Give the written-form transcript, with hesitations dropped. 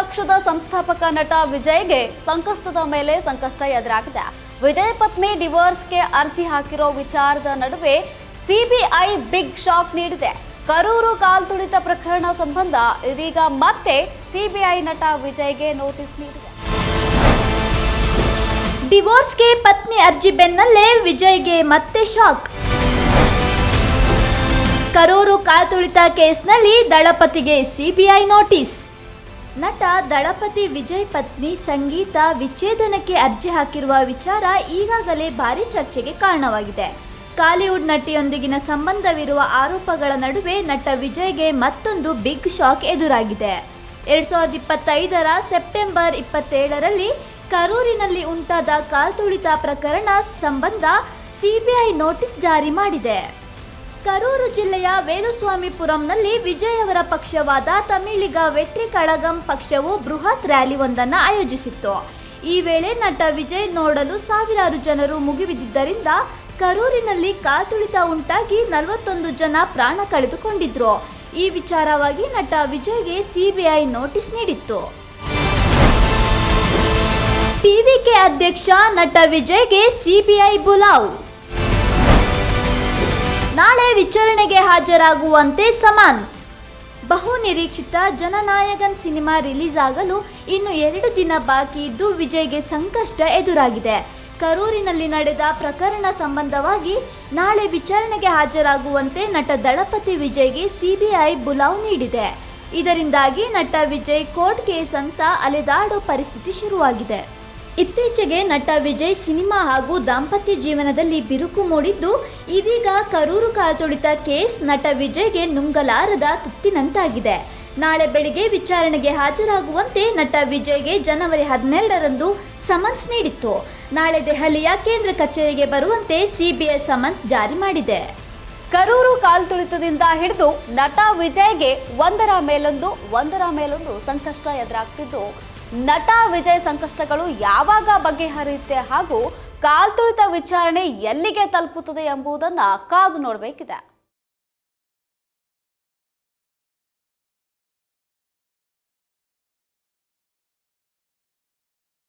ಪಕ್ಷದ ಸಂಸ್ಥಾಪಕ ನಟ ವಿಜಯ್ಗೆ ಸಂಕಷ್ಟದ ಮೇಲೆ ಸಂಕಷ್ಟ ಎದುರಾಗಿದೆ. ವಿಜಯ್ ಪತ್ನಿ ಡಿವೋರ್ಸ್ಗೆ ಅರ್ಜಿ ಹಾಕಿರೋ ವಿಚಾರದ ನಡುವೆ ಸಿಬಿಐ ಬಿಗ್ ಶಾಕ್ ನೀಡಿದೆ. ಕರೂರು ಕಾಲ್ತುಳಿತ ಪ್ರಕರಣ ಸಂಬಂಧ ಇದೀಗ ಮತ್ತೆ ಸಿಬಿಐ ನಟ ವಿಜಯ್ಗೆ ನೋಟಿಸ್ ನೀಡಿದೆ. ಡಿವೋರ್ಸ್ಗೆ ಪತ್ನಿ ಅರ್ಜಿ ಬೆನ್ನಲ್ಲೇ ವಿಜಯ್ಗೆ ಮತ್ತೆ ಶಾಕ್. ಕರೂರು ಕಾಲ್ತುಳಿತ ಕೇಸ್ನಲ್ಲಿ ದಳಪತಿಗೆ ಸಿಬಿಐ ನೋಟಿಸ್. ನಟ ದಳಪತಿ ವಿಜಯ್ ಪತ್ನಿ ಸಂಗೀತಾ ವಿಚ್ಛೇದನಕ್ಕೆ ಅರ್ಜಿ ಹಾಕಿರುವ ವಿಚಾರ ಈಗಾಗಲೇ ಭಾರಿ ಚರ್ಚೆಗೆ ಕಾರಣವಾಗಿದೆ. ಕಾಲಿವುಡ್ ನಟಿಯೊಂದಿಗಿನ ಸಂಬಂಧವಿರುವ ಆರೋಪಗಳ ನಡುವೆ ನಟ ವಿಜಯ್ಗೆ ಮತ್ತೊಂದು ಬಿಗ್ ಶಾಕ್ ಎದುರಾಗಿದೆ. 2025ರ ಸೆಪ್ಟೆಂಬರ್ 27ರಲ್ಲಿ ಕರೂರಿನಲ್ಲಿ ಉಂಟಾದ ಕಾಲ್ತುಳಿತ ಪ್ರಕರಣ ಸಂಬಂಧ ಸಿಬಿಐ ನೋಟಿಸ್ ಜಾರಿ ಮಾಡಿದೆ. ಕರೂರು ಜಿಲ್ಲೆಯ ವೇಲುಸ್ವಾಮಿಪುರಂನಲ್ಲಿ ವಿಜಯ್ ಅವರ ಪಕ್ಷವಾದ ತಮಿಳಿಗ ವೆಟ್ರಿ ಕಳಗಂ ಪಕ್ಷವು ಬೃಹತ್ ರ್ಯಾಲಿ ಒಂದನ್ನು ಆಯೋಜಿಸಿತ್ತು. ಈ ವೇಳೆ ನಟ ವಿಜಯ್ ನೋಡಲು ಸಾವಿರಾರು ಜನರು ಮುಗಿಬಿದ್ದಿದ್ದರಿಂದ ಕರೂರಿನಲ್ಲಿ ಕಾಲ್ತುಳಿತ ಉಂಟಾಗಿ 41 ಜನ ಪ್ರಾಣ ಕಳೆದುಕೊಂಡಿದ್ರು. ಈ ವಿಚಾರವಾಗಿ ನಟ ವಿಜಯ್ಗೆ ಸಿಬಿಐ ನೋಟಿಸ್ ನೀಡಿತ್ತು. ಟಿವಿಕೆ ಅಧ್ಯಕ್ಷ ನಟ ವಿಜಯ್ಗೆ ಸಿಬಿಐ ಬುಲಾವ್. ನಾಳೆ ವಿಚಾರಣೆಗೆ ಹಾಜರಾಗುವಂತೆ ಸಮನ್ಸ್. ಬಹು ನಿರೀಕ್ಷಿತ ಜನನಾಯಕನ್ ಸಿನಿಮಾ ರಿಲೀಸ್ ಆಗಲು ಇನ್ನು 2 ದಿನ ಬಾಕಿ ಇದ್ದು ವಿಜಯ್ಗೆ ಸಂಕಷ್ಟ ಎದುರಾಗಿದೆ. ಕರೂರಿನಲ್ಲಿ ನಡೆದ ಪ್ರಕರಣ ಸಂಬಂಧವಾಗಿ ನಾಳೆ ವಿಚಾರಣೆಗೆ ಹಾಜರಾಗುವಂತೆ ನಟ ದಳಪತಿ ವಿಜಯ್ಗೆ ಸಿಬಿಐ ಬುಲಾವ್ ನೀಡಿದೆ. ಇದರಿಂದಾಗಿ ನಟ ವಿಜಯ್ ಕೋರ್ಟ್ ಕೇಸ್ ಅಂತ ಅಲೆದಾಡೋ ಪರಿಸ್ಥಿತಿ ಶುರುವಾಗಿದೆ. ಇತ್ತೀಚೆಗೆ ನಟ ವಿಜಯ್ ಸಿನಿಮಾ ಹಾಗೂ ದಾಂಪತ್ಯ ಜೀವನದಲ್ಲಿ ಬಿರುಕು ಮೂಡಿದ್ದು, ಇದೀಗ ಕರೂರು ಕಾಲ್ತುಳಿತ ಕೇಸ್ ನಟ ವಿಜಯ್ಗೆ ನುಂಗಲಾರದ ತುತ್ತಿನಂತಾಗಿದೆ. ನಾಳೆ ಬೆಳಿಗ್ಗೆ ವಿಚಾರಣೆಗೆ ಹಾಜರಾಗುವಂತೆ ನಟ ವಿಜಯ್ಗೆ ಜನವರಿ 12ರಂದು ಸಮನ್ಸ್ ನೀಡಿತ್ತು. ನಾಳೆ ದೆಹಲಿಯ ಕೇಂದ್ರ ಕಚೇರಿಗೆ ಬರುವಂತೆ ಸಿಬಿಐ ಸಮನ್ಸ್ ಜಾರಿ ಮಾಡಿದೆ. ಕರೂರು ಕಾಲ್ತುಳಿತದಿಂದ ಹಿಡಿದು ನಟ ವಿಜಯ್ಗೆ ಒಂದರ ಮೇಲೊಂದು ಸಂಕಷ್ಟ ಎದುರಾಗ್ತಿದ್ದು, ನಟ ವಿಜಯ್ ಸಂಕಷ್ಟಗಳು ಯಾವಾಗ ಬಗೆಹರಿಯುತ್ತೆ ಹಾಗೂ ಕಾಲ್ತುಳಿತ ವಿಚಾರಣೆ ಎಲ್ಲಿಗೆ ತಲುಪುತ್ತದೆ ಎಂಬುದನ್ನು ಕಾದು ನೋಡಬೇಕಿದೆ.